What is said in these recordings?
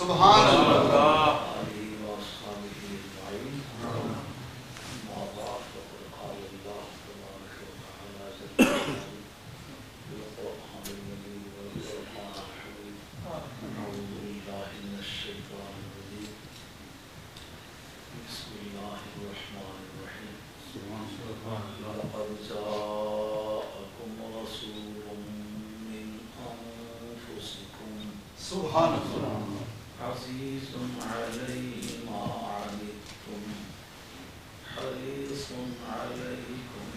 سبحان اللہ سبحان اللہ عزیز علیہ ما عنتم حریص علیکم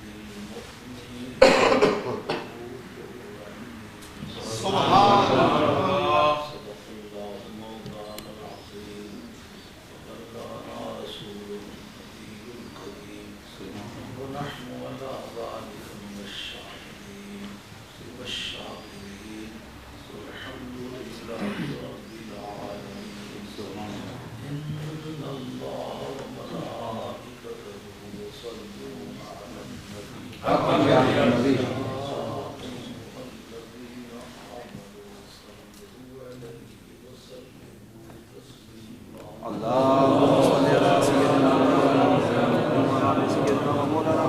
بالمؤمنین سبحان اللہ صدق اللہ مولانا العظیم وبلغنا رسوله النبی الکریم ونحن على ذلك من الشاهدين والشاكرين والحمد لله رب العالمين إن الله وملائكته يصلون على النبي الذين آمنوا صلوا عليه وسلموا تسليما اللهم صل على سيدنا محمد وعلى سيدنا مولانا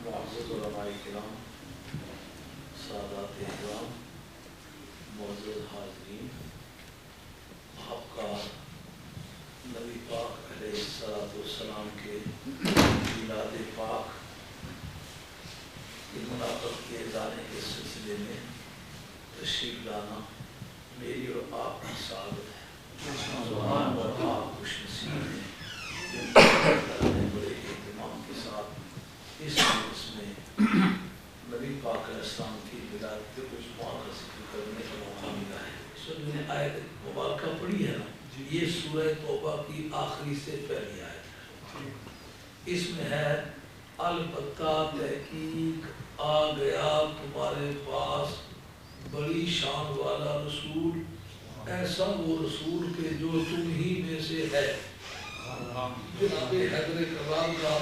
معزز علماء کرام، سادات احترام، معزز حاضرین، آپ کا نبی پاک علیہ السلام کے میلاد پاک کی منعقد کیے جانے کے سلسلے میں تشریف لانا میری اور آپ کی سعادت ہے۔ سبحان اللہ، آپ خوش نصیب ہیں جن نے بڑے اہتمام کے ساتھ اس مجلس میں نبی پاک علیہ السلام کی ولادت کے کچھ موقع ذکر کرنے کا موقع ملا ہے۔ سب میں نے آیت مبارکہ پڑھی ہے نا، یہ سورہ توبہ کی آخری سے پہلی آیت ہے۔ اس میں ہے البتہ تحقیق آ گیا تمہارے پاس بڑی شان والا رسول، ایسا وہ رسول کہ جو تم ہی میں سے ہے۔ جناب حیدر کرار کا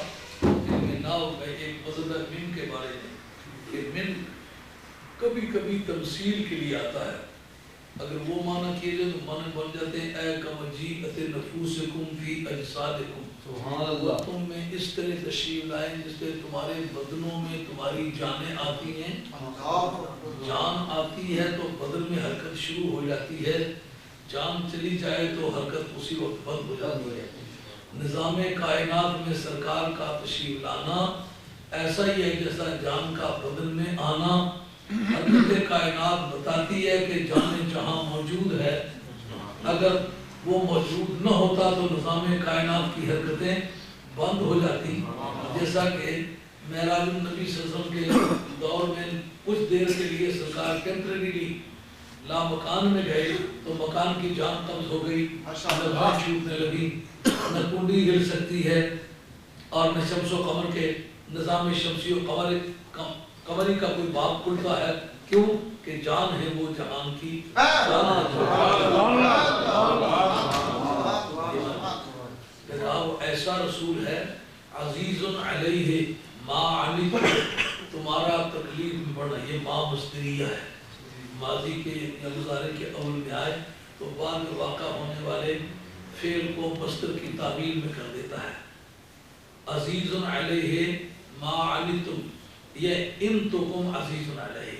ناؤ میں ایک مذہب من کے بارے میں کہ من کبھی کبھی تمثیل کے لیے آتا ہے، اگر وہ معنی کیے جائے تو معنی بن جاتے ہیں اے کمجیئت نفوسکم فی اجسادکم، وہ تم میں اس طرح تشریف لائیں جس طرح تمہارے بدنوں میں تمہاری جانیں آتی ہیں۔ جان آتی ہے تو بدن میں حرکت شروع ہو جاتی ہے، جان چلی جائے تو حرکت اسی وقت بند ہو جاتی ہے۔ نظام کائنات میں سرکار کا تشریف لانا ایسا ہی ہے جیسا جان کا بدن میں آنا۔ حرکت کائنات بتاتی ہے کہ جان جہاں موجود ہے، اگر وہ موجود نہ ہوتا تو نظام کائنات کی حرکتیں بند ہو جاتی۔ جیسا کہ معراج النبی صلی اللہ علیہ وسلم کے دور میں کچھ دیر کے لیے سرکار ٹیمپریریلی لا مکان میں گئے تو مکان کی جان قبض ہو گئی، نہ بات چھوٹنے لگی، نہ کنڈی ہل سکتی ہے، اور نہ شمس و قمر کے نظام شمسی و قمری کا کوئی باب کھلتا ہے۔ کیوں کہ جان ہے وہ جہان کی وہ ایسا رسول ہے عزیز علیہ ما عنتم، تمہارا تکلیف میں پڑنا، یہ ما مصدریہ ہے، ماضی کے یا مضارع کے اول میں آئے تو بعد میں واقع ہونے والے فعل کو مصدر کی تعمیل میں کر دیتا ہے۔ عزیز علیہ ما عنتم، یہ انتکم عزیز علیہ،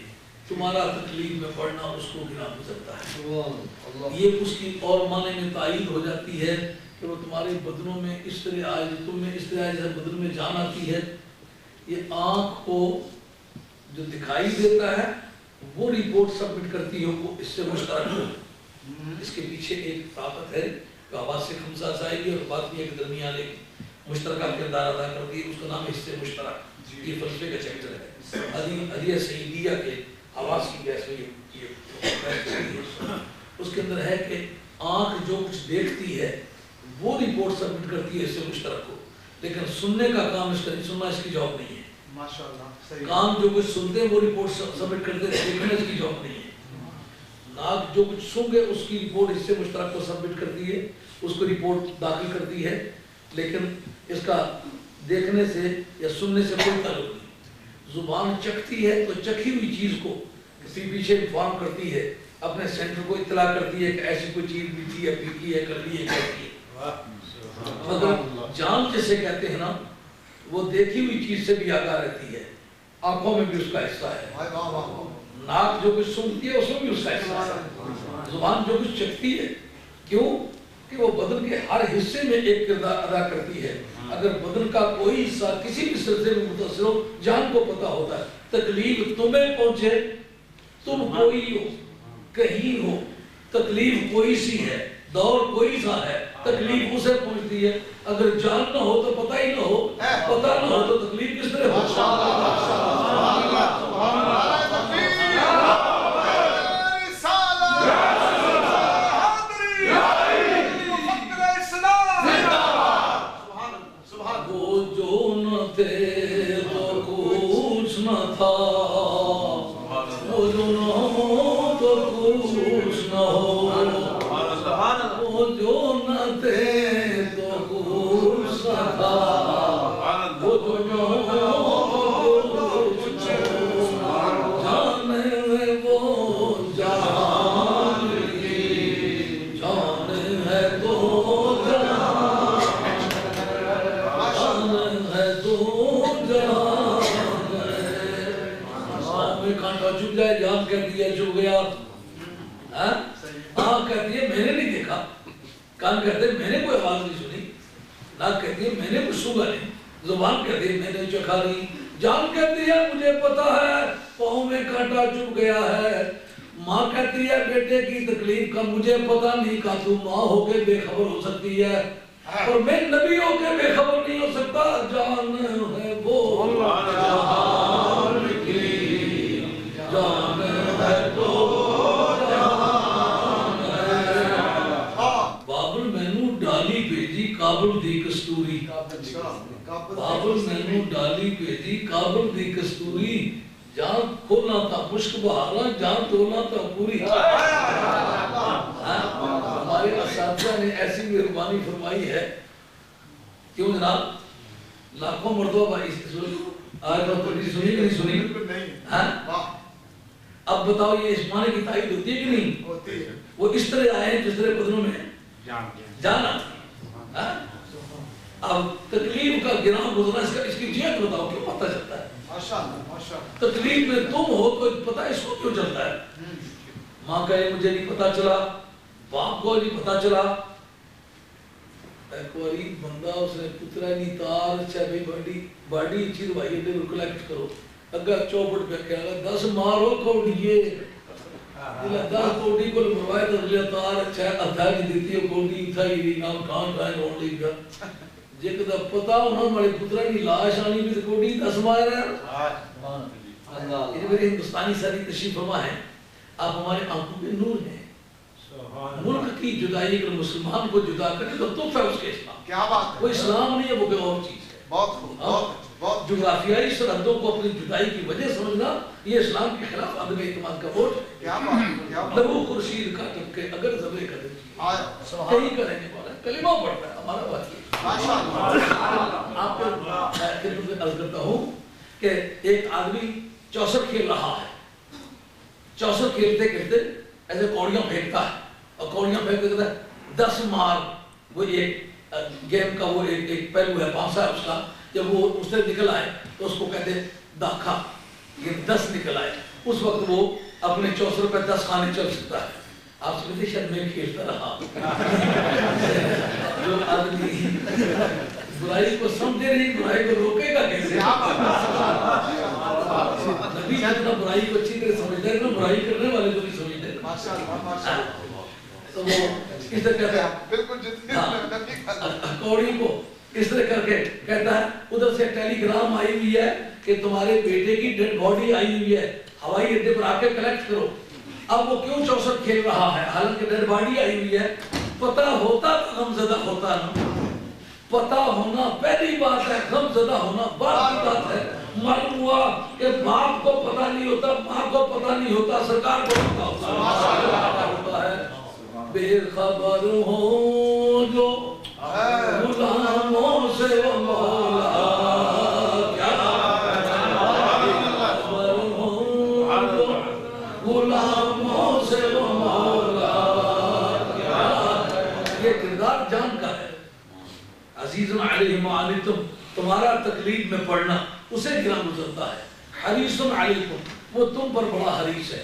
تمہارا تکلیف میں پڑنا اس کو گرا گزرتا ہے۔ یہ اس کی اور معنی میں تائید ہو جاتی ہے کہ وہ تمہارے بدنوں میں اس طرح آئے، تم میں اس طرح آئے جیسے بدن میں جان آتی ہے۔ یہ آنکھ کو جو دکھائی دیتا ہے وہ رپورٹ سبمٹ کرتی ہے، وہ اس سے مشترک ہو، اس کے پیچھے ایک طاقت ہے کہ آواز سے خمسہ ظاہر ہے اور بات یہ کہ درمیان ایک مشترکہ کردار ادا کرتی ہے، اس کا نام ہے حصے مشترک۔ یہ فلسفے کا چیپٹر ہے، عدیہ سعیدیہ کے آواز کی بحث میں یہ اس کے اندر ہے کہ آنکھ جو کچھ دیکھتی ہے وہ رپورٹ سبمٹ کرتی ہے اس سے مشترک کو، لیکن سننے کا کام اس کا نہیں، سننا اس کی جاب نہیں ہے۔ ماشاءاللہ کان جو کچھ سنتے ہیں وہ رپورٹ سبمٹ کرتے ہیں، دیکھنا اس کی جاب نہیں ہے۔ ناک جو کچھ سن گئے اس کی رپورٹ اس سے مشترک کو سبمٹ کرتی ہے، اس کو رپورٹ داخل کرتی ہے، لیکن اس کا دیکھنے سے یا سننے سے کوئی تعلق نہیں۔ زبان چکھتی ہے تو چکھی ہوئی چیز کو کسی پیچھے انفارم کرتی ہے، اپنے سینٹر کو اطلاع کرتی ہے کہ ایسی کوئی چیز میٹھی ہے، پھیکی ہے، کڑوی ہے، کیسی ہے۔ مگر جان جسے کہتے ہیں نا، وہ دیکھی ہوئی چیز سے بھی آگاہ رہتی ہے، آنکھوں میں بھی اس کا حصہ ہے، ناک جو کچھ سنتی ہے اس میں بھی اس کا حصہ ہے، زبان جو کچھ چکھتی ہے، کیوں کہ وہ بدن کے ہر حصے میں ایک کردار ادا کرتی ہے۔ اگر بدن کا کوئی حصہ کسی بھی سلسلے میں متاثر ہو، جان کو پتہ ہوتا ہے تکلیف تمہیں پہنچے، تم کوئی ہو، کہیں ہو، تکلیف کوئی سی ہے، دور کوئی سا ہے، تکلیف اسے پہنچتی ہے۔ اگر جان نہ ہو تو پتہ ہی نہ ہو، پتہ نہ ہو تو تکلیف کس طرح ہو؟ وہ جو نہ تھے تو کچھ نہ تھا، وہ جو نہ ہو تو کچھ نہ ہو، وہ جو نہ تھے تو کچھ نہ تھا، وہ جو نہ ہو تو کچھ نہ ہو، جانے میں وہ جان کی جان ہے تو جان ہے تو جان ہے۔ آنکھ میں کانٹا چبھ جائے، جان کہتی ہے چبھ گیا، آنکھ کہتی ہے میں نے نہیں دیکھا، کان کہتے ہیں میں نے کوئی آواز نہیں سنی، ناک کہتی ہے میں نے کچھ سنا نہیں، زبان کہتی ہے میں نے چکھا نہیں، جان کہتی ہے مجھے پتا ہے پاؤں میں کانٹا چبھ گیا ہے، ماں کہتی ہے بیٹے کی تکلیف کا مجھے پتا نہیں، کہ تو ماں ہو کے بے خبر ہو سکتی ہے اور میں نبی ہو کے بے خبر نہیں ہو سکتا، جان ہے وہ جہان کی جان ہے تو کابل دی کستوری، بابل مینو ڈالی بھیجی کابل دی کستوری، جان کھولنا تھا مشک بہارا، جان تولنا تھا پوری۔ ہمارے اساتذہ نے ایسی مہربانی فرمائی ہے، کیوں جناب لاکھوں مرتبہ آج بات سنی کہ نہیں سنی؟ اب بتاؤ یہ اس معنی کی تائید ہوتی ہے کہ نہیں؟ وہ اس طرح آئے ہیں جس طرح بدنوں میں جانا۔ اب تکلیف کا گراں گزرنا، اس کی جہت بتاؤ کیوں پتہ چلتا ہے؟ تکلیف میں تم ہو تو پتہ اس کو کیوں چلتا ہے؟ ماں کہے مجھے نہیں پتہ چلا، باپ کو نہیں پتہ چلا، ایک واری بندہ اس نے پترا نہیں تار اچھا بھائی باڈی چیر بھائی اندر ریکلیکٹ کرو، اگر چوپٹ پہ کہا 10 مارو کوڑیے، 10 کوڑی کو مروائے تو لیا تار اچھا ہے ادھا کی دیتی ہے کوڑی تھا ہی نام کان کھائے روڑ لی گیا، جے کدھا پتا ہونا ہمارے پترا کی لاش آنی بھی تو کوڑی 10 مار رہا ہے۔ یہ میرے ہندوستانی ساری تشریف فرما ہے، آپ ہمارے آنکھوں کے نور ہیں۔ ملک کی جدائی اگر مسلمان کو جدا کرے تو تحفہ ہے اس کے اسلام، کیا بات ہے، وہ اسلام نہیں ہے، وہ کوئی اور چیز ہے۔ بہت جغرافیائی سرحدوں کو اپنی جدائی کی وجہ سمجھنا یہ اسلام کے خلاف عدم اعتماد کا ووٹ ہے۔ کیا بات ہے، لبو خورشید کا ٹپ کے اگر ذبح کر دیں کہیں کرنے والا کلمہ پڑھتا ہے ہمارا بات یہ۔ آپ کو خدمت میں عرض کرتا ہوں کہ ایک آدمی چوسر کھیل رہا ہے، چوسر کھیلتے کھیلتے ایسے کوڑیاں پھینکتا ہے اور کوڑیاں پھینکتے کہتا ہے 10 مار، وہ ایک گیم کا وہ ایک پہلو ہے، پانسا ہے اس کا، جب وہ اس سے نکل آئے تو اس کو کہتے ہیں داکھا، یہ 10 نکل آئے، اس وقت وہ اپنے چوسر پہ 10 کھانے چل سکتا ہے۔ آپ سے کہتے شاید میں کھیلتا رہا، جو آدمی برائی کو سمجھے نہیں برائی کو روکے گا کیسے؟ نبی جتنا برائی کو اچھی طرح سمجھتا ہے اتنا برائی کرنے والے کو بھی سمجھتے ہیں۔ تو وہ اس طرح کہتا ہے کوڑی کو اس طرح کر کے کہتا ہے ادھر سے ٹیلی گرام آئی ہوئی ہے کہ تمہارے بیٹے کی ڈیڈ باڈی آئی ہوئی ہے، ہوائی اڈے پر آ کے کلیکٹ کرو۔ اب وہ کیوں 64 کھیل رہا ہے حالانکہ ڈیڈ باڈی آئی ہوئی ہے؟ پتہ ہوتا تو غمزدہ ہوتا نا. پتہ ہونا پہلی بات ہے، غمزدہ ہونا بعد کی بات ہے. معلوم ہوا کہ باپ کو پتہ نہیں ہوتا، ماں کو پتہ نہیں ہوتا، سرکار کو پتہ ہوتا ہے. بے خبر ہو جو غلاموں سے وہ مولا، کیا خبر ہو جو غلاموں سے وہ مولا. یہ کردار جان کا ہے. عزیزن علیہ معانتم، تمہارا تکلیف میں پڑھنا اسے گرا گزرتا ہے. حریصن علیکم، وہ تم پر بڑا حریص ہے.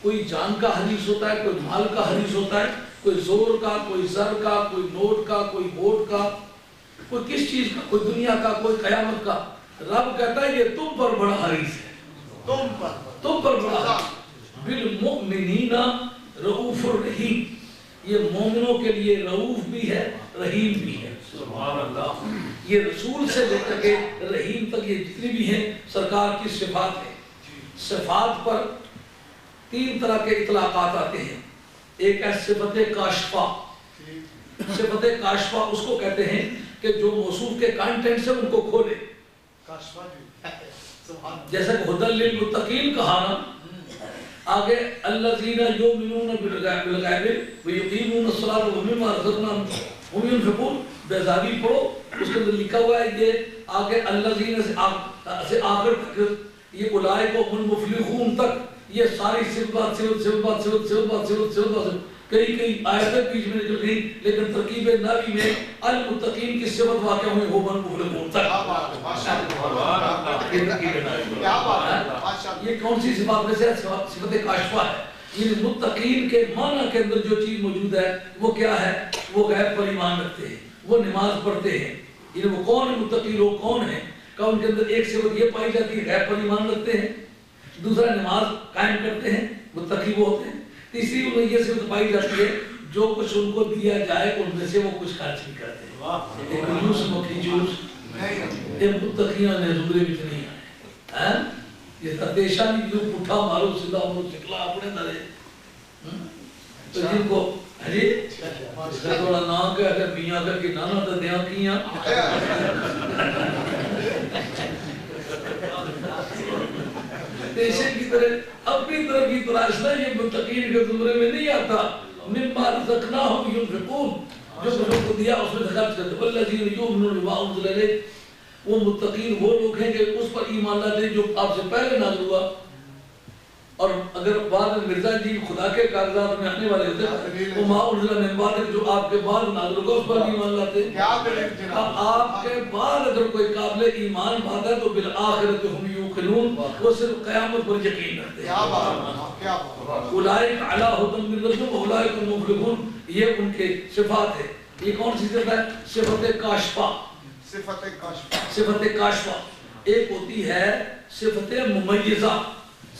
کوئی جان کا حریص ہوتا ہے، کوئی مال کا حریص ہوتا ہے، کوئی زور کا، کوئی زر کا، کوئی نوٹ کا، کوئی ووٹ کا، کوئی کس چیز کا، کوئی دنیا کا، کوئی قیامت کا. رب کہتا ہے یہ تم پر بڑا حریص ہے، تم پر بڑا حریص. بالمؤمنین رؤوف الرحیم، یہ مومنوں کے لیے رؤوف بھی ہے، رحیم بھی ہے. سبحان اللہ. یہ رسول سے لے کر کے رحیم تک یہ جتنی بھی ہیں سرکار کی صفات ہیں. صفات پر 3 طرح کے اطلاقات آتے ہیں. ایک ہے صفت کاشفہ. صفت کاشفہ اس کو کہتے ہیں کہ جو موصوف کے کانٹینٹ سے ان کو کھولے. جیسا کہ ہدی للمتقین کہا نا، آگے الذین یؤمنون بالغیب ویقیمون الصلاۃ ومما رزقناہم ينفقون. بیزابی پڑھو، اس کے اندر لکھا ہوا ہے یہ آگے الذین سے آخر تک، یہ اولئک هم المفلحون تک، یہ ساری صفات کئی آیتیں بیچ میں نکل گئی، لیکن ترکیب نبی میں المتقین کی صفت واقع ہوئی هم المفلحون تک. یہ کون سی صفات میں سے صفت کاشفہ ہے. یہ متقین کے معنی کے اندر جو چیز موجود ہے وہ کیا ہے؟ وہ غیب پر ایمان رکھتے ہیں، وہ نماز پڑھتے ہیں. یہ وہ کون متقی لوگ کون ہیں؟ کہ ان کے اندر ایک صفت یہ پائی جاتی ہے غیب پر ایمان رکھتے ہیں، دوسرا نماز قائم کرتے ہیں، متقی وہ ہوتے ہیں. تیسری انہیں یہ صفت پائی جاتی ہے جو کچھ ان کو دیا جائے ان میں سے وہ کچھ خرچ بھی کرتے ہیں. ایک کنجوس مکنجوس یہ متقیاں نے زمرے میں نہیں آئے. یہ تتیشہ نہیں جو پٹھا مارو سیدھا وہ چکلا اپنے درے. تو جن کو جی اس کا تھوڑا نام کیا ہے میاں کا کہ نانا تو دیاں کیاں تیشے کی طرح اپنی طرف کی تلاشنا. یہ متقین کے زمرے میں نہیں آتا. مما رزقناہم ينفقون، جو کچھ کو دیا اس میں خرچ کرتے. والذین یؤمنون بما انزل الیک، وہ متقین وہ لوگ ہیں کہ اس پر ایمان لاتے جو آپ سے پہلے نازل ہوا. اور اگر بعد میں مرزا جی خدا کے کاغذات میں آنے والے ہوتے وہ ما انزل من بعد، جو آپ کے بعد نازل ہوگا اس پر ایمان لاتے. آپ کے بعد اگر کوئی قابل ایمان بات ہے تو بالآخرت ہم یوقنون، وہ صرف قیامت پر یقین رکھتے ہیں. اولئک علی ھدی من ربہم واولئک هم المفلحون، یہ ان کے صفات ہے. یہ کون سی صفت ہے؟ صفت کاشفہ. صفت کاشفہ ایک ہوتی ہے صفت ممیزہ.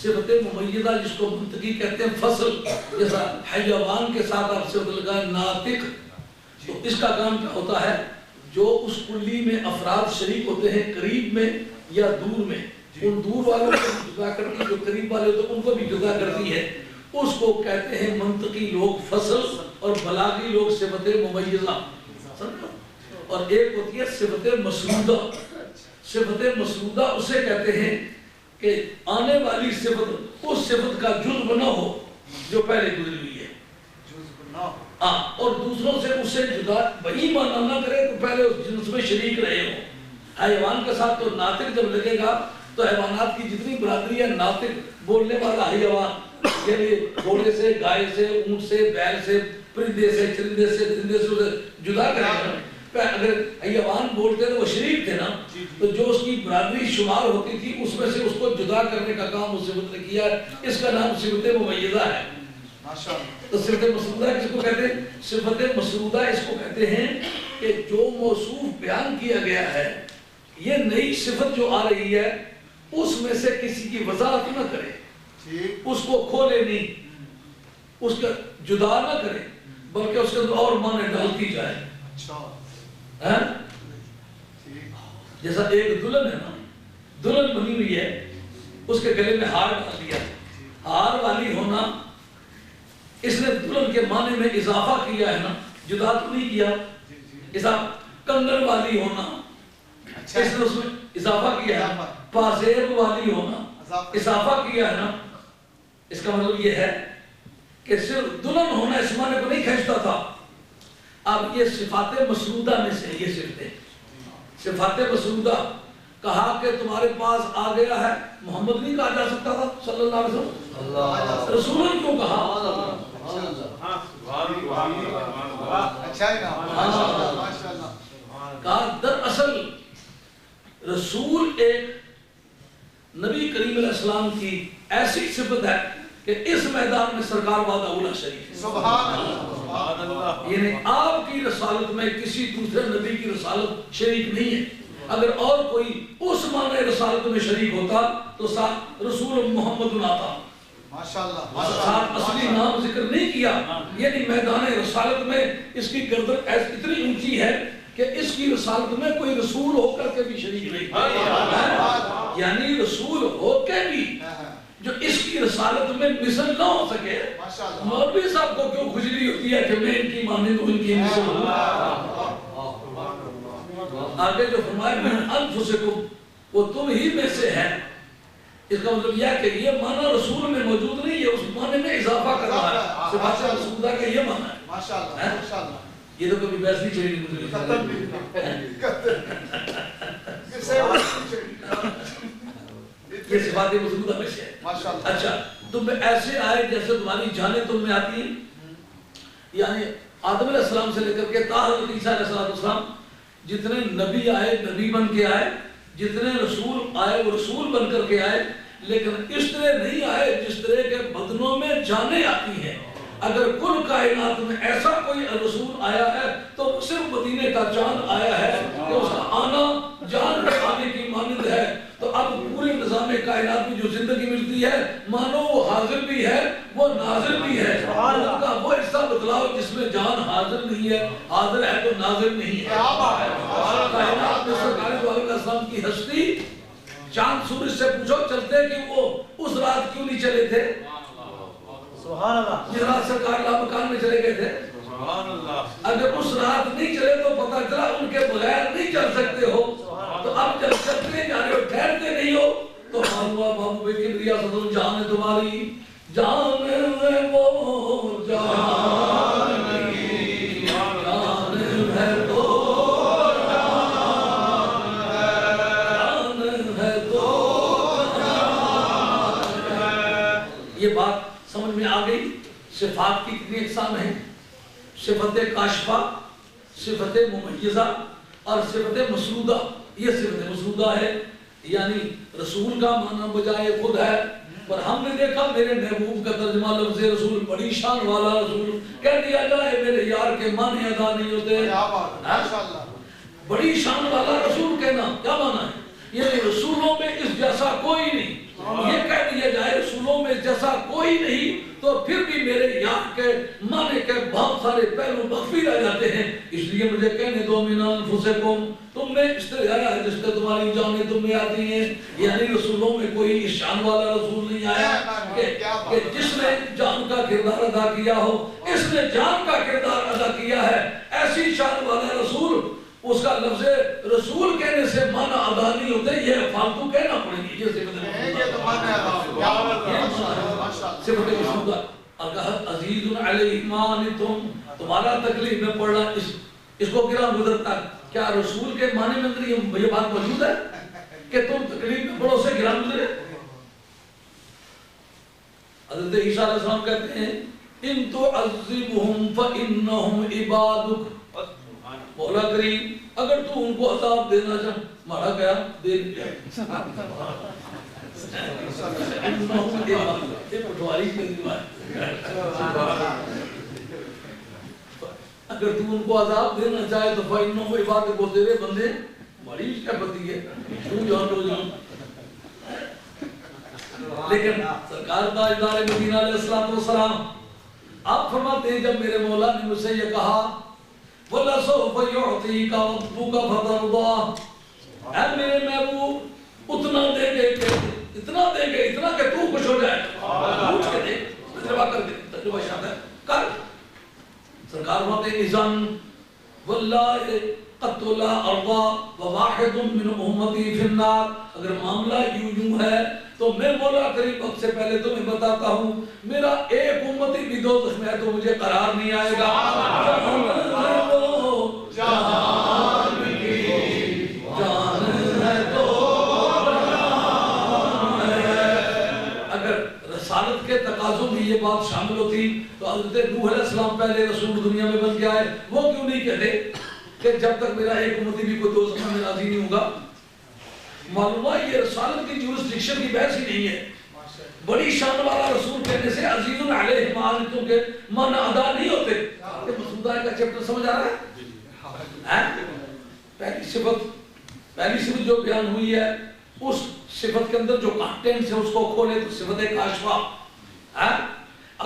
صفت ممیزہ جس کو منطقی کہتے ہیں فصل، جیسا حیوان کے ساتھ آپ صفت لگائیں ناطق. تو اس کا کام کیا ہوتا ہے؟ جو اس کلی میں افراد شریک ہوتے ہیں قریب میں یا دور میں، ان دور والوں کو جدا کرتی، جو قریب والے ہوتے ہیں ان کو بھی جدا کرتی ہے. اس کو کہتے ہیں منطقی لوگ فصل اور بلاغی لوگ صفت ممیزہ. اور ایک ہوتی ہے صفت مسعودہ. صفت مسعودہ اسے کہتے ہیں کہ آنے والی صفت اس صفت کا جزو نہ ہو جو پہلے گزری ہوئی ہے، اور دوسروں سے اسے جدا وہی معنی نہ کرے تو پہلے اس جنس میں شریک رہے ہوں. حیوان کے ساتھ تو ناطق جب لگے گا تو حیوانات کی جتنی برادری ہے ناطق بولنے والا حیوان، یعنی گھوڑے سے، گائے سے، اونٹ سے، بیل سے، پرندے سے، چرندے سے، درندے سے اسے جدا کرے گا. اگر حیوان بولتے تو وہ شریک تھے نا، تو جو اس کی برادری شمار ہوتی تھی اس میں سے اس کو جدا کرنے کا کام اس صفت نے کیا ہے. اس کا نام صفت ممیزہ ہے. تو صفت مسعودہ کس کو کہتے ہیں؟ صفت مسعودہ اس کو کہتے ہیں کہ جو موصوف بیان کیا گیا ہے یہ نئی صفت جو آ رہی ہے اس میں سے کسی کی وضاحت نہ کرے، اس کو کھولے نہیں، اس کا جدا نہ کرے، بلکہ اس کے اندر اور معنی ڈالتی جائے. جیسا ایک دلہن ہے نا، دلہن بنی ہوئی ہے، اس کے گلے میں ہار ڈال دیا. ہار والی ہونا اس نے دلہن کے معنی میں اضافہ کیا ہے نا، جدا تو نہیں کیا، اضافہ کنگن والی ہونا، اس نے اس میں اضافہ کیا ہے، پازیب والی ہونا اضافہ کیا ہے نا۔ اس کا مطلب یہ ہے کہ صرف دلہن ہونا اس معنی کو نہیں کھینچتا تھا۔ اب یہ صفات مسعودہ میں سے یہ صفتیں، صفات مسعودہ کہا کہ تمہارے پاس آ گیا ہے، محمد نہیں کہا جا سکتا تھا صلی اللہ علیہ وسلم، رسولن کیوں کہا؟ اچھا ہے نا، ماشاءاللہ۔ کہا دراصل رسول ایک نبی کریم علیہ السلام کی ایسی صفت ہے کہ اس میدان میں سرکار وعدہ اولا شریف ہے، سبحان اللہ۔ یعنی آپ کی رسالت میں کسی دوسرے نبی کی رسالت شریک نہیں ہے۔ اگر اور کوئی اس معنی رسالت میں شریک ہوتا تو ساتھ رسول محمد آتا، ساتھ اصلی نام ذکر نہیں کیا۔ یعنی میدان رسالت میں اس کی گردن اتنی اونچی ہے کہ اس کی رسالت میں کوئی رسول ہو کر کے بھی شریک نہیں، یعنی رسول ہو کے بھی جو اس کی رسالت میں مثل نہ ہو سکے۔ مولوی صاحب کو کیوں کھجلی ہوتی ہے کہ میں ان کی مانند ہوں، ان کی مثل ہوں؟ آگے جو فرمایا من انفسکم، وہ تم ہی میں سے ہے، اس کا مطلب یہ ہے کہ یہ معنی رسول میں موجود نہیں ہے، اس معنی میں اضافہ کر رہا ہے۔ صفات مسعودہ کا یہ معنی ہے۔ ماشاءاللہ۔ یہ تو کبھی بحث نہیں چلی گزری۔ یہ صفات مسعودہ میں سے ہے۔ اچھا، تم میں ایسے آئے جیسے تمہاری جانیں تم میں آتی ہیں، یعنی آدم علیہ السلام سے لے کر کے تا حضرت عیسیٰ علیہ السلام جتنے نبی آئے نبی بن کے آئے، جتنے رسول آئے وہ رسول بن کر کے آئے، لیکن اس طرح نہیں آئے جس طرح کے بدنوں میں جانیں آتی ہیں۔ اگر کل کائنات میں ایسا کوئی رسول آیا ہے تو صرف مدینے کا چاند آیا ہے کہ اس کا آنا جان کے آنے کی مانند ہے۔ تو اب پورے نظام کائنات میں جو زندگی ملتی ہے مانو وہ حاضر بھی ہے وہ ناظر بھی ہے۔ ان کا وہ حصہ بتلاؤ جس میں جان حاضر نہیں ہے، حاضر ہے تو ناظر نہیں ہے۔ کائنات میں سرکار دو علیہ السلام کی ہستی، چاند سورج سے پوچھو چلتے کہ وہ اس رات کیوں نہیں چلے تھے؟ سبحان اللہ۔ جس رات سرکار لامکان میں چلے گئے تھے، اگر اس رات نہیں چلے تو پتہ چلا ان کے بغیر نہیں چل سکتے ہو، تو اب جب چلتے جا رہے ہو ٹھہرتے نہیں ہو تو معلومہ محبوب کبریا صدر جان تمہاری جان ہے وہ جان کی جان ہے تو جان ہے تو جان ہے۔ یہ بات سمجھ میں آ گئی؟ صفات کی کتنی اقسام ہیں؟ صفت کاشفہ، صفت ممیزہ اور صفت مسعودہ۔ یہ صفت مسعودہ ہے یعنی رسول کا معنی بجائے خود ہے، پر ہم نے دیکھا میرے محبوب کا ترجمہ لفظ رسول بڑی شان والا رسول کہہ دیا جائے، میرے یار کے معنی ادا نہیں ہوتے۔ بڑی شان والا رسول کہنا کیا معنی ہے؟ یعنی رسولوں میں اس جیسا کوئی نہیں۔ یہ کہہ دیا جائے رسولوں میں جیسا کوئی نہیں تو پھر بھی میرے یار کے معنی کے بہت سارے پہلو مخفی رہ جاتے ہیں، اس لیے مجھے کہنے دو من انفسکم، تم میں اس طرح آیا ہے جس سے تمہاری جانیں تم میں آتی ہیں۔ یعنی رسولوں میں کوئی اس شان والا رسول نہیں آیا کہ جس نے جان کا کردار ادا کیا ہو، اس نے جان کا کردار ادا کیا ہے، ایسی شان والا رسول، اس کا لفظ رسول کہنے سے معنی ادا نہیں ہوتے، یہ فالتو کہنا پڑے گی۔ یہ صفت مسعودہ عزیز علیہ ما عنتم، تمہارا تکلیف میں پڑنا اس کو گرا گزرتا ہے۔ کیا رسول کے معنی میں اندر یہ بات موجود ہے کہ تم تکلیف میں پڑو سے گرا گزرے؟ حضرت عیسیٰ علیہ السلام کہتے ہیں ان تعذبهم فانهم عبادک، مولا کریم اگر تو ان کو عذاب دینا چاہ مارا گیا دے دیا، اگر تو ان کو عذاب دینا چاہے تو فَإِنَّهُمْ عِبَادُكَ، وہ تیرے بندے، بڑی کیا بتی ہے تو جان لو جان۔ لیکن سرکار تاجدار مدینہ علیہ السلام آپ فرماتے ہیں جب میرے مولا نے مجھ سے یہ کہا وَلَسَوْفَ يُعْطِيكَ رَبُّكَ فَتَرْضَىٰ، اے میرے محبوب اتنا دیں گے کہ اتنا دیں گے اتنا کہ تو خوش ہو جائے۔ پوچھ کے دیکھ، تجربہ کر کے، تجربہ شاہد ہے فلا ارضى وواحد من امتی فی النار. اگر معاملہ یوں ہے تو میں مولا کریم وقت سے پہلے تمہیں بتاتا ہوں میرا ایک امتی بھی دوزخ میں ہے تو مجھے قرار نہیں آئے گا. اگر رسالت کے تقاضوں میں یہ بات شامل ہوتی تو حضرت نوح علیہ السلام پہلے رسول دنیا میں بن کے آئے, وہ کیوں نہیں کہتے کہ جب تک میرا ایک امتی بھی کوئی دوزخ میں راضی نہیں ہوگا. معلوم ہے یہ رسالت کی جورسڈکشن کی بحث ہی نہیں ہے. بڑی شان والا رسول کہنے سے عزیز علیہ ما عنتم کے معنی ادا نہیں ہوتے. یہ مسعود کا چیپٹر سمجھ آ رہا ہے؟ پہلی صفت جو بیان ہوئی ہے اس صفت کے اندر جو کانٹینٹس ہے اس کو کھولے تو صفت کاشفہ ہے.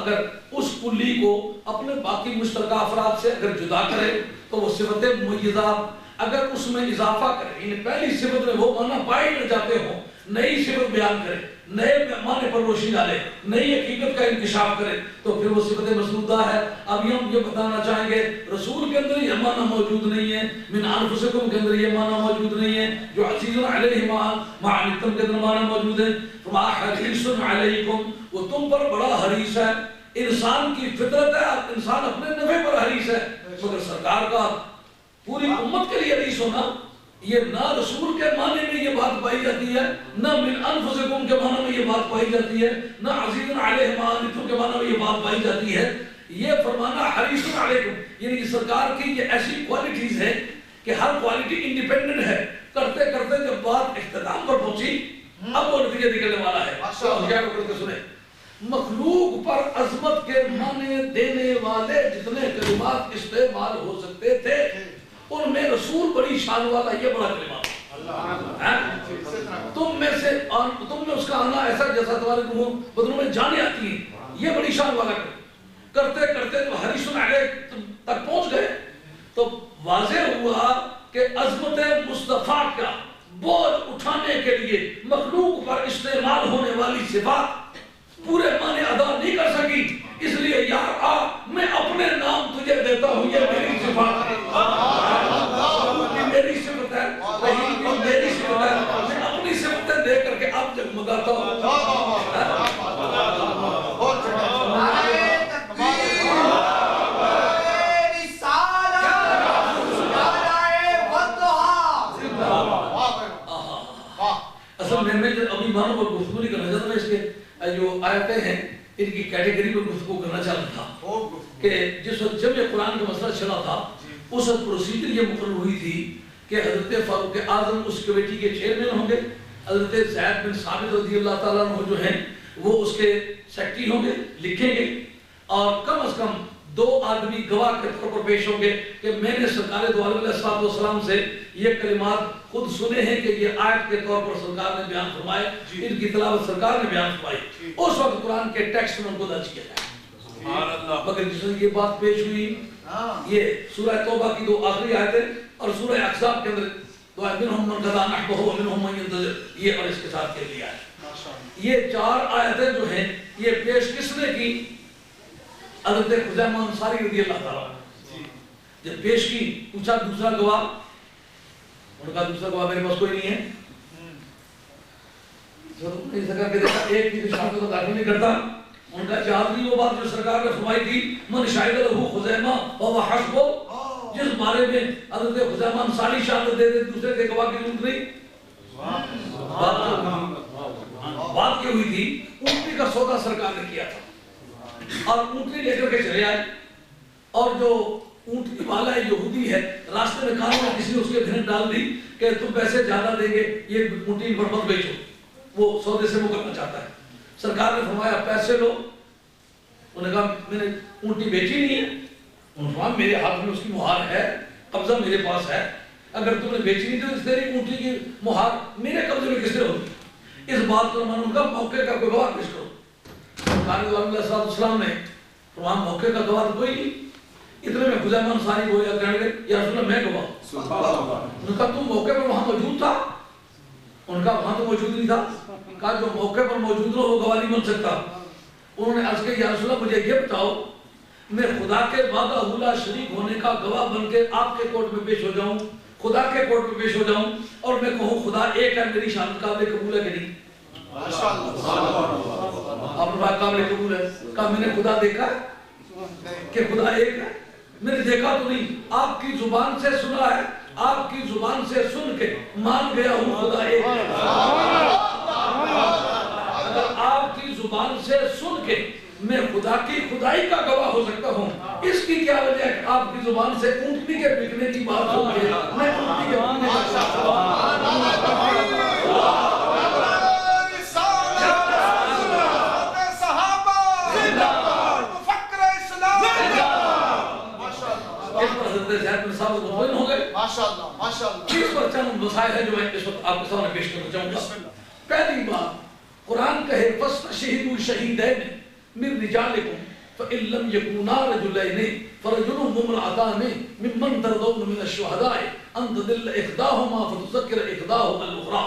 اگر اس کلی کو اپنے باقی مشترکہ افراد سے اگر جدا کرے تو وہ صفت میزہ. اگر اس میں اضافہ کرے یعنی پہلی صفت میں وہ معنی پائے نہ جاتے ہوں, نئی صفت بیان کرے, نئے معنی پر روشنی ڈالے, نئی حقیقت کا انکشاف کرے تو پھر وہ صفت مسعودہ ہے. اب ہم یہ بتانا چاہیں گے رسول کے اندر یہ معنی موجود نہیں ہے, من انفسکم کے اندر یہ معنی موجود نہیں ہے, جو عزیز علیہ ما عنتم کے اندر معنی موجود ہے. فما حریص علیکم, وہ تم پر بڑا حریص ہے. انسان کی فطرت ہے, انسان اپنے نفع پر حریص ہے, مگر سرکار کا پوری امت کے لیے حریص ہونا یہ نہ رسول کے معنی میں یہ بات پائی جاتی ہے, نہ من انفسکم کے معنی میں یہ بات پائی جاتی ہے, نہ عزیز علیہ ما عنتم کے معنی میں یہ بات پائی جاتی ہے. یہ فرمانا حریص علیکم یعنی سرکار کی یہ ایسی کوالٹیز ہے کہ ہر کوالٹی انڈیپینڈنٹ ہے. کرتے کرتے جب بات اختتام پر پہنچی اب وہ نتیجہ نکلنے والا ہے. کیا کر کے سنیں, مخلوق پر عظمت کے معنی دینے والے جتنے کلمات استعمال ہو سکتے تھے ان میں رسول بڑی شان والا یہ بڑا کلمہ ہے. تم میں اس کا آنا ایسا جیسا تمہارے بدنوں میں جانے آتی ہیں, یہ بڑی شان والا کرتے کرتے جب حریص علیہ تک پہنچ گئے تو واضح ہوا کہ عظمت مصطفیٰ کا بوجھ اٹھانے کے لیے مخلوق پر استعمال ہونے والی صفات پورے معنی ادا نہیں کر سکی. اس لیے یار آ میں اپنے نام تجھے دیتا ہوں, یہ میری صفات ہے, میری صفت ہے, میری صفت ہے, میں اپنی صفتیں دے کر کے اب جگمگاتا ہوں. اصل میں ابھی مانو پر گفتگو نہیں کرنا چاہتا, میں اس کے جو آیتیں ہیں ان کی کیٹیگری پر گفتگو کرنا چاہتا تھا کہ جس وقت جب یہ قرآن کا مسئلہ چلا تھا اس وقت پروسیجر یہ مقرر ہوئی تھی کہ حضرت فاروق اعظم اس کمیٹی کے چیئرمین ہوں گے, حضرت زید بن ثابت رضی اللہ تعالیٰ عنہ جو ہیں وہ اس کے سیکٹری ہوں گے, لکھیں گے, اور کم از کم 2 آدمی گواہ کے طور پر پیش ہوں گے کہ میں نے سرکار دو علیہ السلام سے یہ کلمات خود سنے ہیں کہ یہ آیت کے طور پر سرکار نے بیان فرمائے, ان کی تلاوت سرکار نے بیان فرمائی. اس وقت قرآن کے ٹیکسٹ میں ان کو درج کیا جائے. مگر جس وقت یہ بات پیش ہوئی, یہ سورہ توبہ کی 2 آخری آیتیں اور سورہ احزاب کے اندر منہم من قضی نحبہ ومنہم من ينتظر, یہ اور اس کے ساتھ کہہ لیا ہے. یہ 4 آیتیں جو ہیں یہ پیش کس نے کی؟ حضرت خزیمہ انصاری رضی اللہ تعالیٰ. جب پیش کی پوچھا دوسرا گواہ, ان کا دوسرا گواہ میرے پاس کوئی نہیں ہے. نہیں سکا کہ دیکھا ایک کی شاہد کو داخل نہیں کرتا. ان کا جہازی وہ بات جو سرکار نے فرمائی تھی من شاہد لہو خزیمہ وہو حسبو, جس بارے میں حضرت خزیمہ انصاری شہادت دے دے دوسرے کے گواہ کی ضرورت نہیں. بات کی ہوئی تھی اونٹنی کا سودا سرکار نے کیا تھا اور اونٹنی لے کر کے چلے آئے, اور جو اونٹنی والا یہودی ہے راستے میں کہا میں کسی نے اس کے بھیڑ ڈال دی کہ تم پیسے زیادہ دیں گے یہ اونٹنی پر مت بیچو, وہ سودے سے مکرنا چاہتا ہے. سرکار نے فرمایا پیسے لو. انہوں نے کہا میں نے اونٹنی بیچی نہیں ہے. انہوں نے فرمایا میرے ہاتھ میں اس کی مہار ہے, قبضہ میرے پاس ہے, اگر تم نے بیچی نہیں تو اس تیری اونٹنی کی مہار میرے قبضے میں کس نے ہوگی؟ اس بات کو ان کا موقع کا کوئی گواہ پیش کرو. سرکار علیہ السلام نے فرمایا موقع کا گواہ کوئی نہیں. اتنے میں خزیمہ انصاری کو کہنے لگے یا رسول اللہ میں گواہ. انہوں نے کہا تم موقع پر وہاں موجود تھا؟ ان کا وہاں تو موجود نہیں تھا. کہا جو موقع پر موجود ہو وہ گواہ نہیں بن سکتا. انہوں نے عرض کیا یا رسول اللہ مجھے یہ بتاؤ میں خدا کے وعدہ اولا شریک ہونے کا گواہ بن کے آپ کے کورٹ میں پیش ہو جاؤں خدا کے کورٹ میں پیش ہو جاؤں اور میں کہوں خدا ایک ہے، میری شان قابل قبول ہے کہ نہیں؟ آپ نے کہا قابل قبول ہے، کہا میں نے خدا دیکھا کہ خدا ایک ہے؟ میں نے دیکھا تو نہیں، آپ کی زبان سے سنا ہے، آپ کی زبان سے سن کے مان گیا ہوں خدا ایک ہے۔ اگر آپ کی زبان سے سن کے میں خدا کی خدائی کا گواہ ہو سکتا ہوں، اس کی کیا وجہ ہے کہ آپ کی زبان سے اونٹنی کے بکنے کی بات سن کے میں اونٹنی کے بکنے کا اس پر چند مسائل ہیں جو میں اس وقت آپ کے سامنے پیش کرنا چاہوں گا۔ پہلی بات، قرآن کہے فَاسْتَشْهِدُوا شَهِيدَيْنِ مِن رِجَالِكُمْ فَإِن لَّمْ يَكُونَا رَجُلَيْنِ فَرَجُلٌ وَامْرَأَتَانِ مِمَّن تَرْضَوْنَ مِنَ الشُّهَدَاءِ أَن تَضِلَّ إِحْدَاهُمَا فَتُذَكِّرَ إِحْدَاهُمَا الْأُخْرَىٰ۔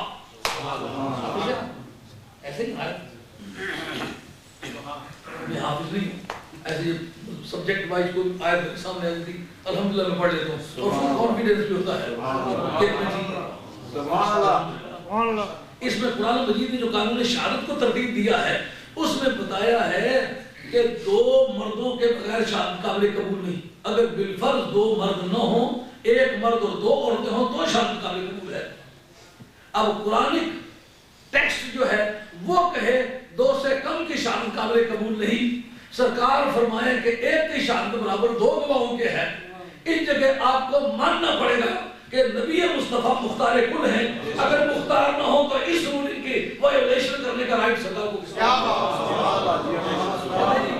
ایسے ہی آیا، میں حافظ نہیں ہوں، ایسے سبجیکٹ وائز کوئی آیت میرے سامنے آئی تھی، الحمدللہ میں پڑھ لیتا ہوں اور فل کانفیڈنس بھی ہوتا ہے کہ میں ٹھیک ہوں۔ اس میں قرآن مجید نے جو قانون شہادت کو ترتیب دیا ہے اس میں بتایا ہے کہ دو مردوں کے بغیر شہادت قابل قبول نہیں۔ اگر بالفرض دو مرد نہ ہوں، ایک مرد اور دو عورتیں ہوں تو شہادت قابل قبول ہے۔ اب قرآنک ٹیکسٹ جو ہے وہ کہے دو سے کم کی شہادت قابل قبول نہیں، سرکار فرمائے کہ ایک کی شہادت برابر دو گواہوں کے ہے، اس جگہ آپ کو ماننا پڑے گا کہ نبی مصطفیٰ مختار کل ہیں، اگر مختار نہ ہو تو اس رولنگ کی وائلیشن کرنے کا رائٹ سرکار کو کس کا؟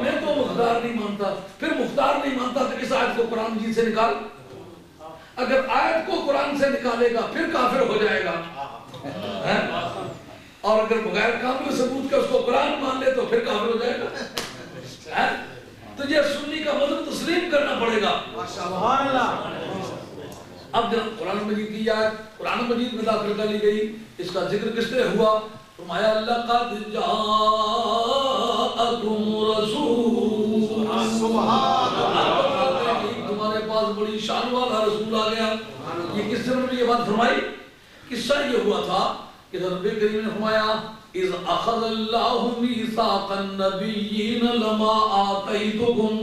میں تو مختار نہیں مانتا، پھر مختار نہیں مانتا تو اس آیت کو قرآن مجید سے نکال، اگر آیت کو قرآن سے نکالے گا پھر کافر ہو جائے گا، اور اگر بغیر کامل ثبوت کا اس کو قرآن مان لے تو پھر کافر ہو جائے گا۔ تجھے سنی کا مطلب تسلیم کرنا پڑے گا۔ اب جب قرآن مجید کی آیت قرآن مجید میں داخل کر لی گئی، اس کا ذکر کس طرح ہوا؟ فرمایا لَقَدْ جَاءَكُمْ رَسُولٌ، تمہارے پاس بڑی شان والا رسول آ گیا۔ یہ کس طرح نے یہ بات فرمائی؟ قصہ یہ ہوا تھا کہ رب کریم نے فرمایا اِذْ أَخَذَ اللَّهُ مِيثَاقَ النَّبِيِّينَ لَمَا آتَيْتُكُم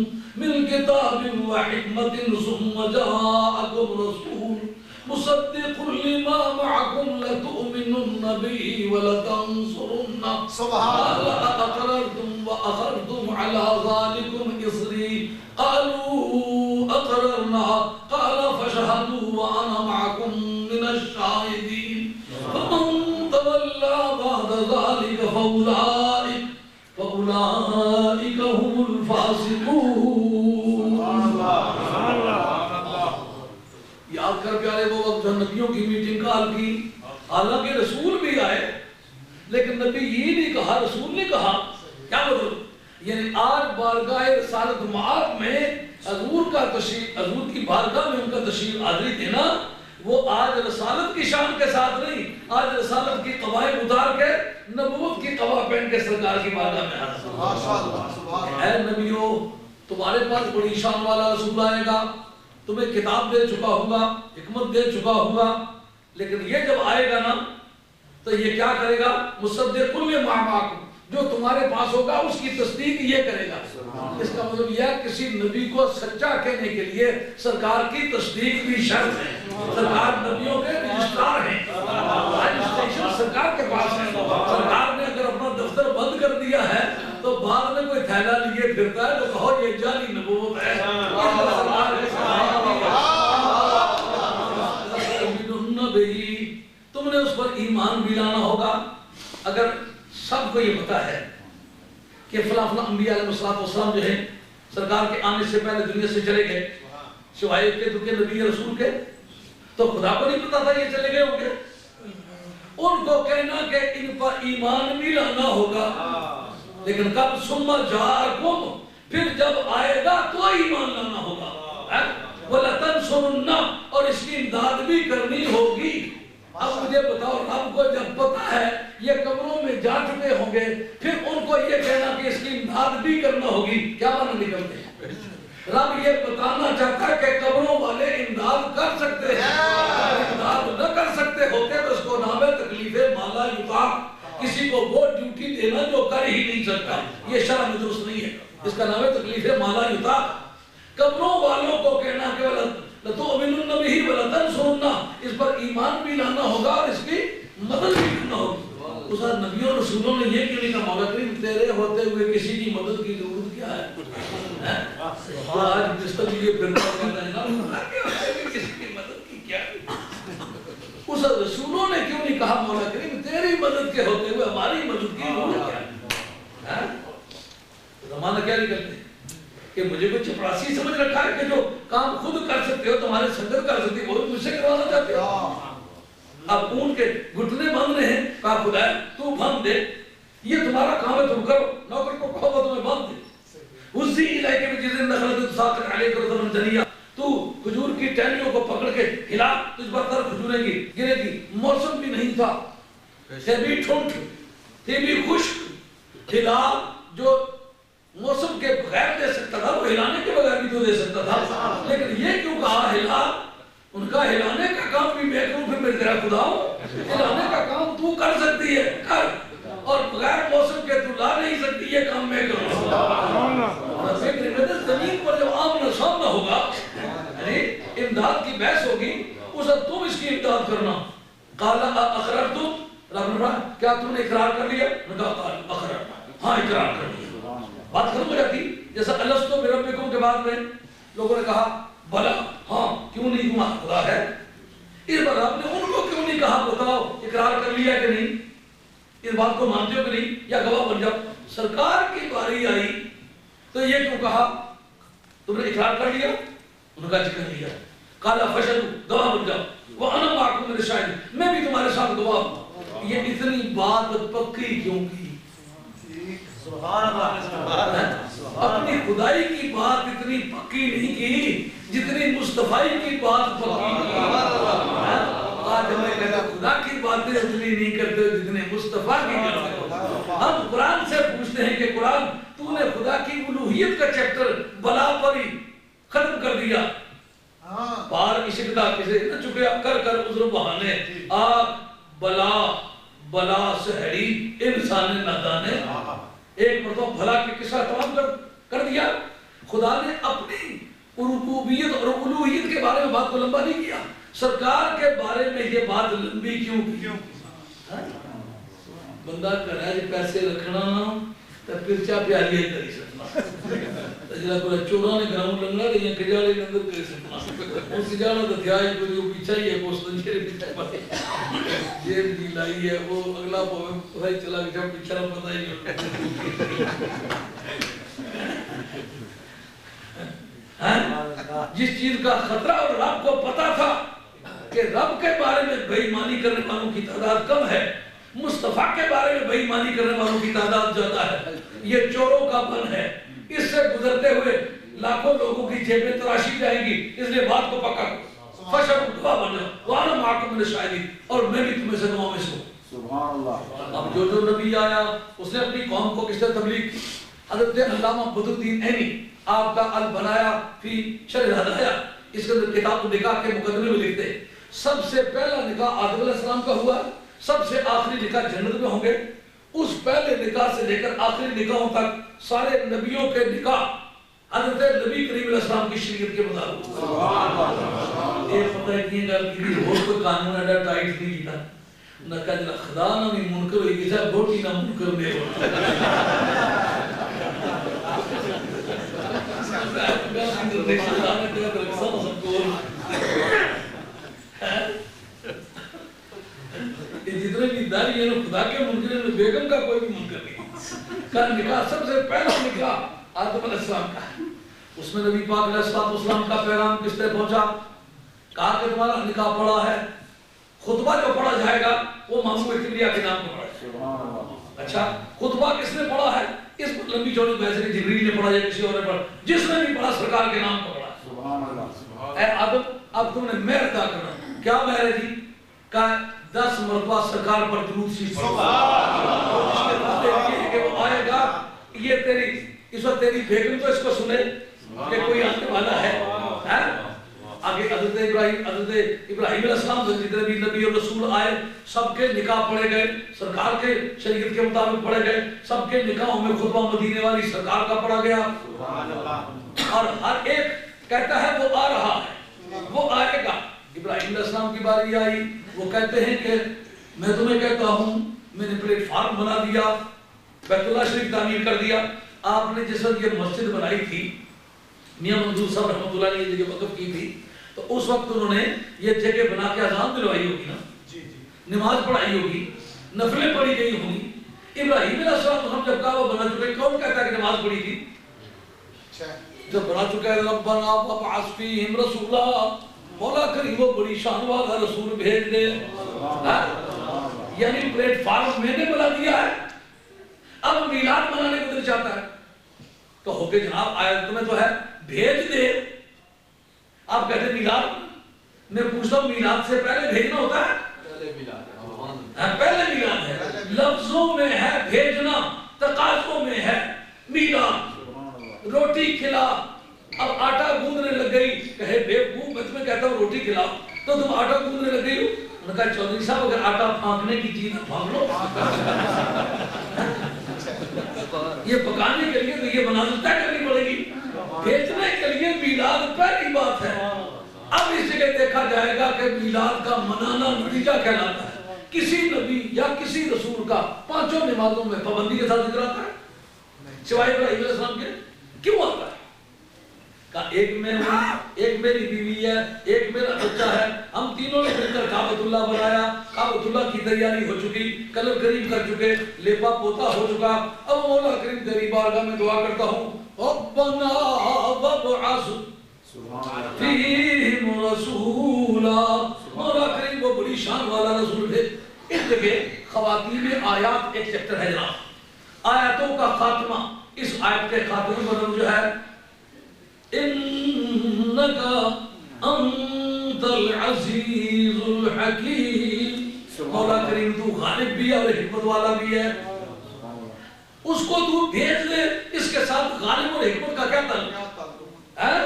مِّن كِتَابٍ وَحِكْمَةٍ ثُمَّ جَاءَكُمْ رَسُولٌ مُصَدِّقٌ لِّمَا مَعَكُمْ لَتُؤْمِنُنَّ بِهِ وَلَتَنصُرُنَّهُ قَالَ أَأَقْرَرْتُمْ وَأَخَذْتُمْ عَلَىٰ ذَٰلِكُمْ إِصْرِي قَالُوا أَقْرَرْنَا قَالَ فَاشْهَدُوا وَأَنَا مَعَكُمْ مِنَ الشَّاهِدِينَ فَمَن تَوَلَّىٰ بَعْدَ ذَٰلِكَ فَأُولَٰئِكَ هُمُ الْفَاسِقُونَ۔ یاد کر پیارے وہ وقت جو نبیوں کی میٹنگ کال کی، حالانکہ رسول بھی آئے لیکن نبی یہ نہیں کہا، رسول نے کہا۔ کیا مطلب؟ یعنی آج بارگاہ رسالت معاد میں حضور کی بارگاہ میں ان کا تشریف حاضری تھے نا، وہ آج رسالت کی شان کے ساتھ نہیں، آج رسالت کی قوائم اتار کے نبوت کی قوا پہن کے سرکار کی بارگاہ میں حاضر۔ اے نبیوں، تمہارے پاس بڑی شان والا رسول آئے گا، تمہیں کتاب دے چکا ہوگا، حکمت دے چکا ہوگا، لیکن یہ جب آئے گا نا تو یہ کیا کرے گا؟ مصدق لما معکم، جو تمہارے پاس ہوگا اس کی تصدیق یہ کرے گا۔ اس کا مطلب یہ ہے کسی نبی کو سچا کہنے کے لیے سرکار کی تصدیق بھی شرط ہے۔ سرکار نبیوں کے رجسٹرار ہیں، رجسٹریشن سرکار کے پاس ہے۔ سرکار نے اگر اپنا دفتر بند کر دیا ہے تو بعد میں کوئی تھیلا لیے پھرتا ہے تو کہو یہ جعلی نبوت ہے۔ تم نے اس پر ایمان بھی لانا ہوگا۔ اگر سب کو یہ پتا ہے کہ فلاں فلاں انبیاء علیہ السلام جو ہیں سرکار کے آنے سے پہلے دنیا سے چلے گئے، سوائے کے دکھے نبی رسول کے، تو خدا کو نہیں پتا تھا یہ چلے گئے ہوں گے۔ ان کو کہنا کہ ان پر ایمان بھی لانا ہوگا، لیکن کب ثم جاءکم، پھر جب آئے گا تو ایمان لانا ہوگا۔ وَلَتَنْصُرُنَّ، اور اس کی امداد بھی کرنی ہوگی۔ اب مجھے بتاؤ، رب کو جب پتا ہے یہ قبروں میں جا چکے ہوں گے، پھر ان کو یہ کہنا کہ اس کی امداد بھی کرنا ہوگی، کیا معنی نکلتے ہیں؟ رب یہ بتانا چاہتا ہے کہ قبروں والے امداد کر سکتے ہیں، امداد نہ کر سکتے ہوتے تو اس کو نام ہے تکلیف مالا یطاق، کسی کو وہ ڈیوٹی دینا جو کر ہی نہیں سکتا، یہ شرع میں درست نہیں ہے، اس کا نام ہے تکلیف مالا یطاق۔ قبروں والوں کو کہنا کہ لَتُؤْمِنُنَّ بِهِ وَلَتَنْصُرُنَّهُ، اس پر ایمان بھی لانا ہوگا اور اس کی مدد بھی کرنا ہوگی۔ اس وقت نبیوں رسولوں نے یہ کیوں نہیں کہا مولا کریم تیرے ہوتے ہوئے کسی کی مدد کی ضرورت کیا ہے؟ تو آج جس طرح یہ پھرنا کہتا ہے نا کسی کی مدد کی کیا ہے؟ اس رسولوں نے کیوں نہیں کہا مولا کریم تیری مدد کے ہوتے ہوئے ہماری مدد کی ضرورت کیا ہے؟ زمانہ کیا نہیں کرتے کہ مجھے کوئی چپراسی سمجھ رکھا ہے کہ جو کام خود کر سکتے ہو تمہارے سنگت کر سکتے ہو وہ مجھ سے کروانا چاہتے ہو۔ اب اون کے گھٹنے باندھ رہے ہیں، کہا خدا ہے تو باندھ دے، یہ تمہارا کام ہے تم کرو، نوکر کو کہو وہ تمہیں باندھ دے۔ اسی علاقے میں جس دن نخلت ساقط علیہ کرزمن جنیہ، تو کھجور کی ٹہنیوں کو پکڑ کے ہلا، تجھ پر تر کھجوریں گی گرے گی، موسم بھی نہیں تھا، تھے بھی ٹھنڈ تھی بھی خشک، ہلا جو موسم کے بغیر دے سکتا تھا وہ ہلانے کے بغیر بھی تو دے سکتا تھا، لیکن یہ کیوں کہا ہلا؟ ان کا ہلانے کا کام بھی میں کروں پھر میں تیرا خدا ہوں، ہلانے کا کام تو کر سکتی ہے کر، اور بغیر موسم کے تو لا نہیں سکتی یہ کام میں کروں۔ زمین پر جب آمنا سامنا ہوگا امداد کی بحث ہوگی اس وقت تم اس کی امداد کرنا۔ قال اقررتم، رب نے کہا کیا تم نے اقرار کر لیا؟ نے کہا قال اقررنا، ہاں اقرار کر لیا، بات ختم ہو جاتی۔ جیسا الستو بربکم کے بعد میں لوگوں نے کہا بھلا ہاں کیوں نہیں تمہارا خدا ہے، اس بار آپ نے ان کو کیوں نہیں کہا بتاؤ اقرار کر لیا کہ نہیں، اس بات کو مانتے ہو کہ نہیں، یا گواہ بن جاؤ۔ سرکار کی باری آئی تو یہ کیوں کہا تم نے اقرار کر لیا؟ انہوں نے کہا کر لیا۔ قال فشهدوا، گواہ بن جاؤ، وانا معكم من الشاهدين، میں بھی تمہارے ساتھ گواہ ہوں۔ یہ اتنی بات پکی کیوں کی؟ سبحان اللہ، اپنی خدائی کی بات اتنی پکی نہیں کی جتنی مصطفی کی بات پکی کی۔ آج ہمیں کہتا خدا کی باتیں اتنی نہیں کرتے جتنے مصطفیٰ کی کرتے ہو۔ ہم قرآن سے پوچھتے ہیں کہ قرآن تو نے خدا کی الوہیت کا چیپٹر بلا پر ہی ختم کر دیا، پار اشکتا کسے نہ چکیا کر کر عذر بہانے، آگ بلا بلا سہری انسان نادانے، ایک مرتبہ بھلا کے قصہ تمام کر دیا۔ خدا نے اپنی ربوبیت اور الوہیت کے بارے میں بات کو لمبا نہیں کیا، سرکار کے بارے میں یہ بات لمبی کیوں کی؟ بندہ کرا جی پیسے رکھنا نہ تو پرچا پیاری ہے کری سکنا، تجرہ کوئی چورا نے گھروں لنگا رہی ہیں کجالے کے اندر کری سکنا، اس جانا تو دھیائی کوئی جو پیچھا ہی ہے پوستن چیرے پیچھا پاتے جیب دی لائی ہے وہ اگلا پوے پتائی چلا گیا پیچھا نہ پتہ ہی جس چیز کا خطرہ اور رب کو پتا تھا کہ رب کے بارے میں بے ایمانی کرنے والوں کی تعداد کم ہے، مصطفیٰ کے بارے میں بے ایمانی کرنے والوں کی تعداد زیادہ ہے، یہ چوروں کا بن ہے، اس سے گزرتے ہوئے لاکھوں لوگوں کی جیبیں تراشی جائیں گی، اس لیے بات کو پکا فشر گواہ بن جاؤ، وانا معکم من الشاہدین، اور میں بھی تمہیں سے گواہ میں سے ہوں۔ سبحان اللہ۔ اب جو جو نبی آیا اس نے اپنی قوم کو کس طرح تبلیغ کی؟ حضرت علامہ بدر الدین عینی آپ کا البنایا فی شرح ہدایہ، اس کے اندر کتاب نکاح کے مقدمے میں لکھتے ہیں سب سے پہلا نکاح آدم علیہ السلام کا ہوا، سب سے آخری نکاح جنت میں ہوں گے، اس پہلے نکاح سے لے کر آخری نکاحوں تک سارے نبیوں کے نکاح حضرت نبی کریم علیہ السلام کی شریعت کے مطابق۔ سبحان اللہ۔ یہ پتہ ہے کہ گل کی اور کوئی قانون ایڈا ٹائٹ نہیں کیتا، نہ کہا خدا نہ بھی منکر ہوئی کسی بوٹی نہ منکر نہیں ہوتا۔ جتنے بھی داری ہے خدا کے منکر میں بیگم کا کوئی بھی منکر نہیں۔ کا نکاح سب سے پہلا نکاح آدم علیہ السلام کا ہے، اس میں نبی پاک علیہ السلام کا پیغام کس طرح پہنچا؟ کہا کہ تمہارا نکاح پڑا ہے، خطبہ جو پڑھا جائے گا وہ محمود کبریا کے نام پر پڑھا ہے۔ اچھا خطبہ کس نے پڑھا ہے؟ اس پر لمبی چوڑی بحث ہے کہ جبریل نے پڑھا یا کسی اور نے پڑھا، جس نے بھی پڑھا سرکار کے نام پر پڑھا۔ سبحان اللہ۔ اے آدم اب تم نے مہر ادا کرنا، کیا مہر ہے جی؟ کہا 10 مرتبہ سرکار پر درود شریف پڑھو، اور جس کے بعد یہ کہ وہ آئے گا، یہ تیری اس وقت تیری بیگم تو اس کو سنے، کہ کوئی آنے والا ہے. آگے حضرت ابراہیم علیہ السلام سے جتنے بھی نبی اور رسول آئے سب کے نکاح پڑھے گئے, سرکار کے شریعت کے مطابق پڑھے گئے, سب کے نکاحوں میں خطبہ مدینے والی سرکار کا پڑھا گیا. اور ہر ایک کہتا ہے وہ آ رہا ہے, وہ آئے گا. ابراہیم علیہ السلام کی باری آئی, وہ کہتے ہیں کہ میں تمہیں کہتا ہوں میں نے پلیٹ فارم بنا دیا, بیت اللہ شریف تعمیر کر دیا. آپ نے جس وقت یہ مسجد بنائی تھی میاں منظور صاحب رحمۃ اللہ نے یہ جگہ وقف کی تھی, تو اس وقت انہوں نے یہ جگہ بنا کے اذان دلوائی ہوگی نا, نماز پڑھائی ہوگی, نفلیں پڑھی گئی ہوں گی. ابراہیم علیہ السلام جب کعبہ بنا چکے, کون کہتا ہے کہ نماز پڑھی تھی؟ جب بنا چکا ہے ربنا وابعث فیہم رسولا, مولا کریم وہ بڑی شان والا رسول بھیج دے. یعنی پلیٹ فارم میں نے بنا دیا ہے, اب میلاد منانے کو دل چاہتا ہے. کہو کہ جناب آیت تمہیں تو ہے بھیج دے, آپ کہتے ہیں میلاد. میں پوچھتا ہوں میلاد سے پہلے بھیجنا ہوتا ہے؟ پہلے میلاد ہے. لفظوں میں ہے بھیجنا, تقاضوں میں ہے میلاد. روٹی کھلا, اب آٹا گوندنے لگ گئی, کہے بیوقوف میں تمہیں کہتا ہوں روٹی کھلاؤ تو تم آٹا گوندنے لگ گئی ہو. انہوں نے کہا چودھری صاحب اگر آٹا پھانکنے کی چیز پھانک لو, یہ پکانے کے لیے تو یہ مناظر طے کرنی پڑے گی, بھیجنے کے لیے میلاد پہلی بات ہے. اب اس جگہ دیکھا جائے گا کہ میلاد کا منانا نتیجہ کہلاتا ہے. کسی نبی یا کسی رسول کا پانچوں نمازوں میں پابندی کے ساتھ ذکر آتا ہے سوائے ابراہیم علیہ السلام کے؟ کیوں آتا ہے؟ کہا ایک میں ہوں, ایک میری بیوی ہے, ایک میرا بچہ ہے, ہم تینوں نے مل کر کعبۃ اللہ بنایا. کعبۃ اللہ کی تیاری ہو چکی, کلر کریم کر چکے, لیپا پوتا ہو چکا. اب مولا کریم تیری بارگاہ میں دعا کرتا ہوں ربنا وابعث فیہم رسولا, مولا کریم وہ بڑی شان والا رسول ہے. اس جگہ خواتین آیات ایک چیپٹر ہے جناب, آیاتوں کا خاتمہ. اس آیت کے خاتمے پر جو ہے انکا انت العزیز الحکیم, مولا کریم تو غالب بھی ہے اور حکمت والا بھی ہے. اس کو تو بھیج دے. اس کے ساتھ غالب اور حکمت کا کیا تعلق ہے؟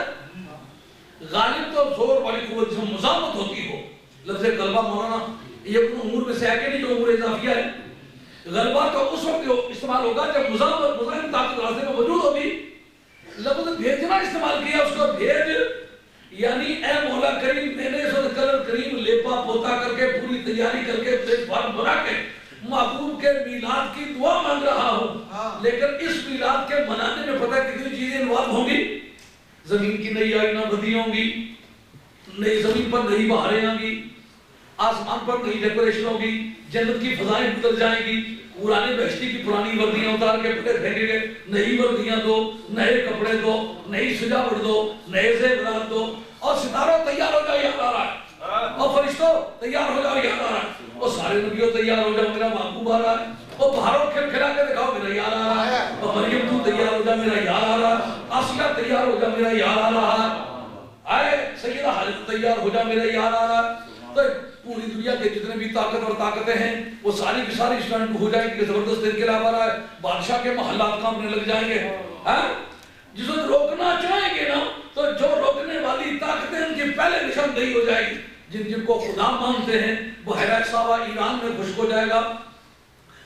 غالب تو زور والی قوت جس میں مزاحمت ہوتی ہو. لفظ غلبہ مولانا یہ امور میں سے ہے کہ نہیں جو امور اضافیہ ہے. غلبہ تو اس وقت استعمال ہوگا جب مزاحم طاقت راستے میں موجود ہوگی. لفظ بھیجنا استعمال کیا, اس کو بھیج یعنی اے مولا کریم میں نے اس وقت کلر کریم لیپا پوتا کر کے پوری تیاری کر کے پلیٹ فارم بنا کے محبوب کے میلاد کی دعا مانگ رہا ہوں, لیکن اس میلاد کے منانے میں پتہ کتنی چیزیں انوالو ہوں گی. زمین کی نئی آئینہ بدی ہوں گی, نئی زمین پر نئی بہاریں آئیں گی, آسمان پر نئی ڈیکوریشن ہوگی, جنت کی فضائیں بدل جائیں گی. پرانے بہشتی کی پرانی وردیاں اتار کے پھر پھینکے گئے, نئی وردیاں دو, نئے کپڑے دو, نئی سجاوٹ دو, نئے زیورات دو, اور ستاروں تیار ہو جاؤ یاد آ رہا ہے, اور فرشتوں تیار ہو جاؤ یاد آ رہا ہے, اور سارے نبیوں تیار ہو جاؤ میرا محبوب آ رہا ہے, اور بہاروں کھل کھلا کے دکھاؤ میرا یاد آ رہا ہے, اور مریم تو تیار ہو جا میرا یاد آ رہا ہے, آسیہ تیار ہو جا میرا یاد آ رہا ہے, آئے سیدہ حاجت تیار ہو جا میرا یاد آ رہا ہے. تو پوری دنیا کے جتنے بھی طاقت اور طاقتیں ہیں وہ ساری کی ساری اسٹینڈ ہو جائیں گی. زبردست انقلاب آ رہا ہے, بادشاہ کے محلات کامنے لگ جائیں گے. جس وقت روکنا چاہیں گے نا تو جو روکنے والی طاقتیں ان کی پہلے نشاندہی ہو جائے گی. جن کو خدا مانتے ہیں بحیرہ ساوا ایران میں خشک ہو جائے گا,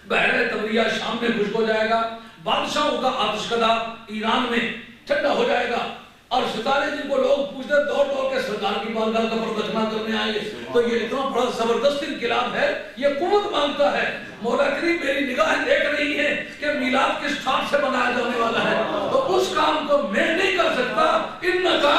بحیرہ تبریہ شام میں خشک ہو جائے گا, بادشاہوں کا آتش کدہ ایران میں ٹھنڈا ہو جائے گا, اور ستارے جن کو لوگ پوچھتے دوڑ دوڑ کے سرکار کی بارگاہ کا پردرشن کرنے آئیں گے. تو یہ اتنا بڑا زبردست انقلاب ہے, یہ قوت مانگتا ہے. مولا کریم میری نگاہیں دیکھ رہی ہیں کہ میلاد کس ٹھاٹ سے بنایا جانے والا ہے, تو اس کام کو میں نہیں کر سکتا. انکا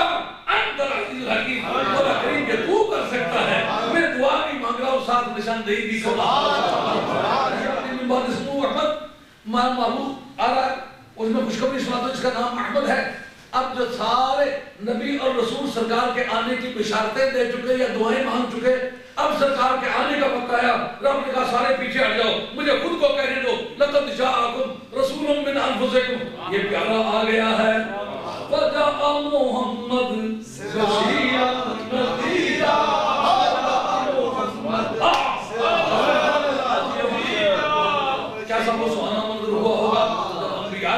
انت العزیز الحکیم, مولا کریم کہ تو کر سکتا ہے. میں دعا بھی مانگ رہا ہوں, ساتھ نشاندہی بھی کر رہا ہوں. بعد اسمو احمد محبوب آ رہا ہے, اس میں خوشخبری سنا دو, جس کا نام احمد ہے. اب جو سارے نبی اور رسول سرکار کے آنے کی بشارتیں دے چکے یا دعائیں مانگ چکے, اب سرکار کے آنے کا وقت آیا. رب نے کہا سارے پیچھے ہٹ جاؤ, مجھے خود کو کہنے دو. لقد جاءکم رسول من انفسکم, یہ پیارا آ گیا ہے. وجاء محمد بشیرا نذیرا, کیسا وہ سہانا منظر ہوا ہوگا. انبیاء